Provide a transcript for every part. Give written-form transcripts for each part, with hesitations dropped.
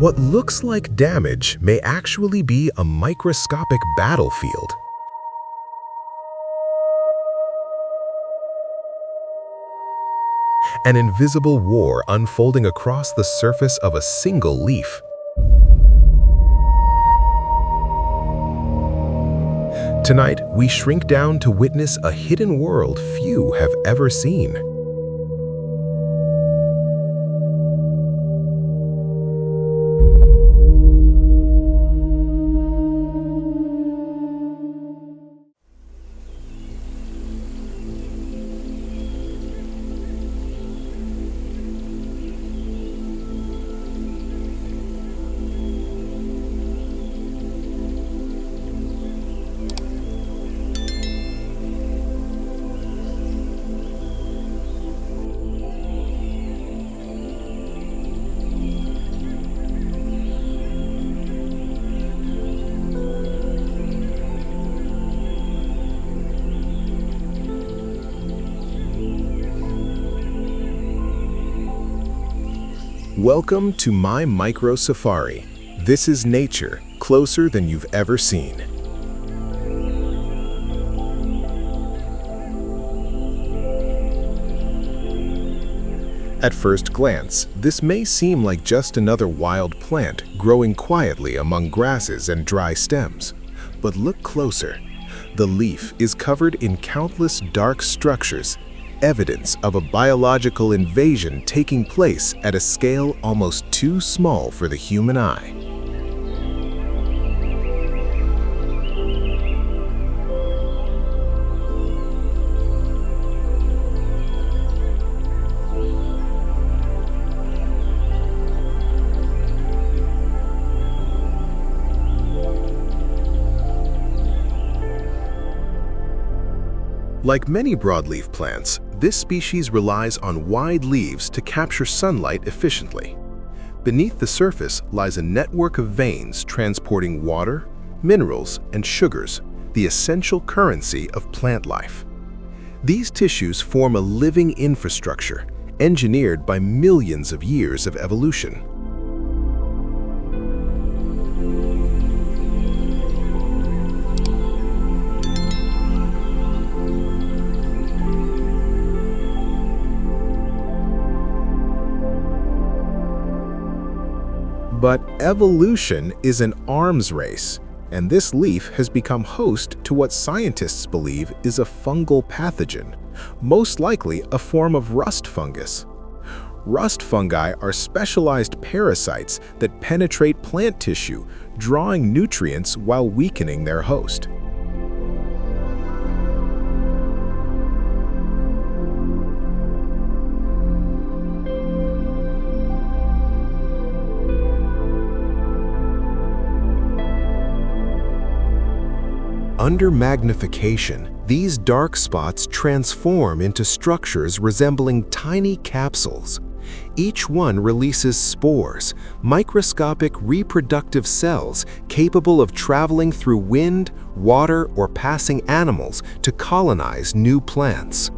What looks like damage may actually be a microscopic battlefield. An invisible war unfolding across the surface of a single leaf. Tonight, we shrink down to witness a hidden world few have ever seen. Welcome to MyMicroSafari. This is nature, closer than you've ever seen. At first glance, this may seem like just another wild plant growing quietly among grasses and dry stems. But look closer. The leaf is covered in countless dark structures, evidence of a biological invasion taking place at a scale almost too small for the human eye. Like many broadleaf plants, this species relies on wide leaves to capture sunlight efficiently. Beneath the surface lies a network of veins transporting water, minerals, and sugars, the essential currency of plant life. These tissues form a living infrastructure, engineered by millions of years of evolution. But evolution is an arms race, and this leaf has become host to what scientists believe is a fungal pathogen, most likely a form of rust fungus. Rust fungi are specialized parasites that penetrate plant tissue, drawing nutrients while weakening their host. Under magnification, these dark spots transform into structures resembling tiny capsules. Each one releases spores, microscopic reproductive cells capable of traveling through wind, water, or passing animals to colonize new plants.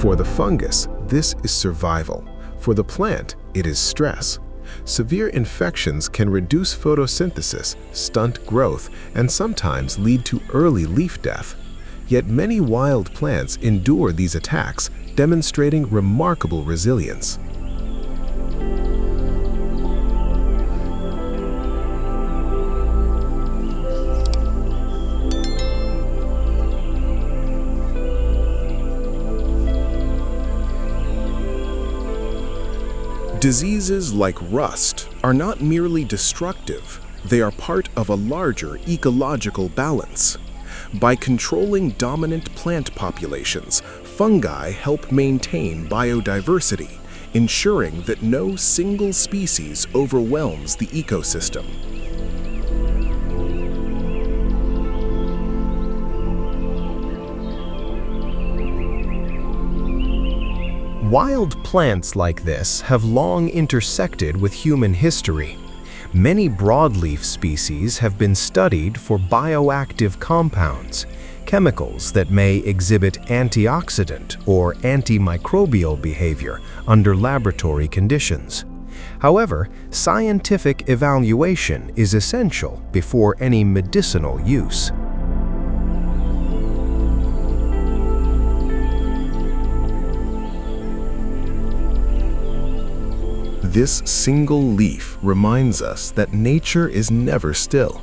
For the fungus, this is survival. For the plant, it is stress. Severe infections can reduce photosynthesis, stunt growth, and sometimes lead to early leaf death. Yet many wild plants endure these attacks, demonstrating remarkable resilience. Diseases like rust are not merely destructive, they are part of a larger ecological balance. By controlling dominant plant populations, fungi help maintain biodiversity, ensuring that no single species overwhelms the ecosystem. Wild plants like this have long intersected with human history. Many broadleaf species have been studied for bioactive compounds, chemicals that may exhibit antioxidant or antimicrobial behavior under laboratory conditions. However, scientific evaluation is essential before any medicinal use. This single leaf reminds us that nature is never still.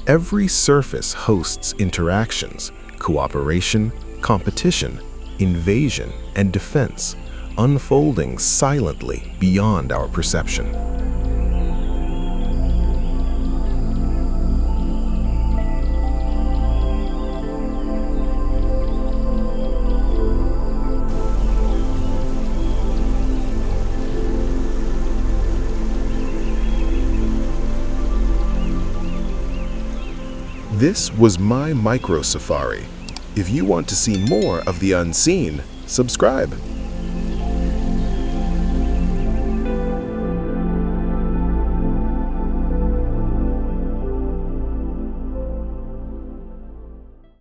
Every surface hosts interactions, cooperation, competition, invasion, and defense, unfolding silently beyond our perception. This was MyMicroSafari. If you want to see more of the unseen, subscribe.